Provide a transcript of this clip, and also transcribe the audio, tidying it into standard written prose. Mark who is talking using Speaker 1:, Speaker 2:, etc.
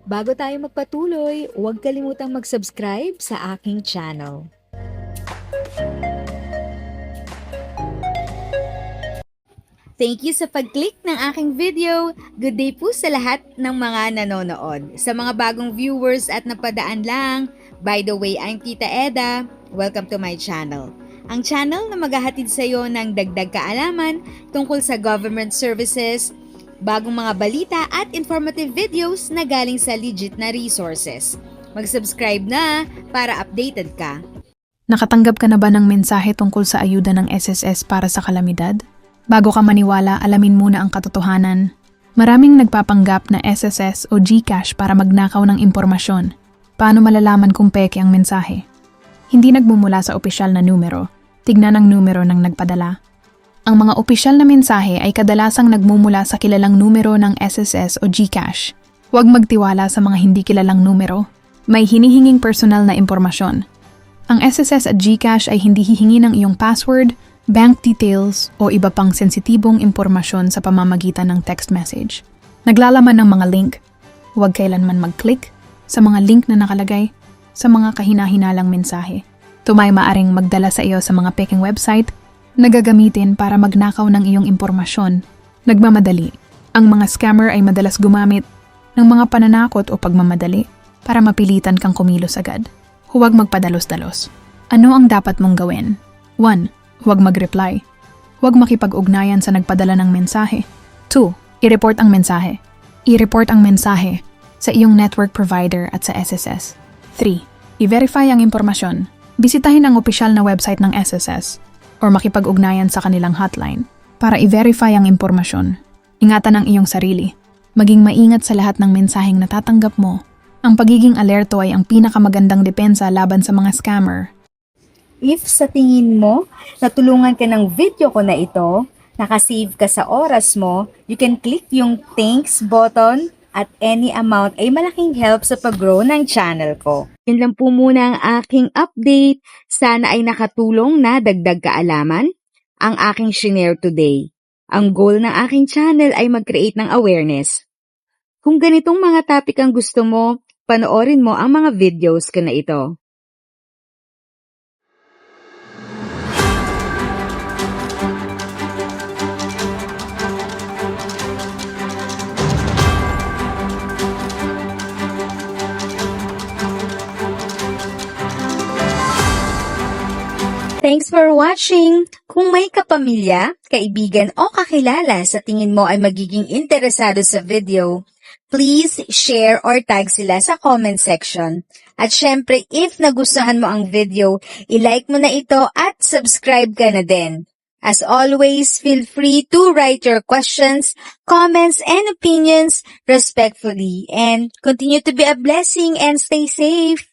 Speaker 1: Bago tayo magpatuloy, huwag kalimutang mag-subscribe sa aking channel. Thank you sa pag-click ng aking video. Good day po sa lahat ng mga nanonood. Sa mga bagong viewers at napadaan lang, by the way, I'm Tita Eda. Welcome to my channel. Ang channel na maghahatid sa iyo ng dagdag kaalaman tungkol sa government services, bagong mga balita at informative videos na galing sa legit na resources. Mag-subscribe na para updated ka.
Speaker 2: Nakatanggap ka na ba ng mensahe tungkol sa ayuda ng SSS para sa kalamidad? Bago ka maniwala, alamin muna ang katotohanan. Maraming nagpapanggap na SSS o GCash para magnakaw ng impormasyon. Paano malalaman kung peke ang mensahe? Hindi nagmumula sa opisyal na numero. Tignan ang numero ng nagpadala. Ang mga opisyal na mensahe ay kadalasang nagmumula sa kilalang numero ng SSS o GCash. Huwag magtiwala sa mga hindi kilalang numero. May hinihinging personal na impormasyon. Ang SSS at GCash ay hindi hihingi ng iyong password, bank details o iba pang sensitibong impormasyon sa pamamagitan ng text message. Naglalaman ng mga link. Huwag kailanman mag-click sa mga link na nakalagay sa mga kahinahinalang mensahe. Ito ay maaring magdala sa iyo sa mga peking website na gagamitin para magnakaw ng iyong impormasyon. Nagmamadali. Ang mga scammer ay madalas gumamit ng mga pananakot o pagmamadali para mapilitan kang kumilos agad. Huwag magpadalos-dalos. Ano ang dapat mong gawin? 1. Huwag mag-reply. Huwag makipag-ugnayan sa nagpadala ng mensahe. 2. I-report ang mensahe. I-report ang mensahe sa iyong network provider at sa SSS. 3. I-verify ang impormasyon. Bisitahin ang opisyal na website ng SSS or makipag-ugnayan sa kanilang hotline para i-verify ang impormasyon. Ingatan ang iyong sarili. Maging maingat sa lahat ng mensaheng natatanggap mo. Ang pagiging alerto ay ang pinakamagandang depensa laban sa mga scammer.
Speaker 1: If sa tingin mo, natulungan ka ng video ko na ito, nakasave ka sa oras mo, you can click yung thanks button at any amount ay malaking help sa pag-grow ng channel ko. Yun lang po muna ang aking update. Sana ay nakatulong na dagdag kaalaman ang aking shinare today. Ang goal ng aking channel ay mag-create ng awareness. Kung ganitong mga topic ang gusto mo, panoorin mo ang mga videos ko na ito. Thanks for watching! Kung may kapamilya, kaibigan o kakilala sa tingin mo ay magiging interesado sa video, please share or tag sila sa comment section. At syempre, if nagustuhan mo ang video, i-like mo na ito at subscribe ka na din. As always, feel free to write your questions, comments, and opinions respectfully. And continue to be a blessing and stay safe!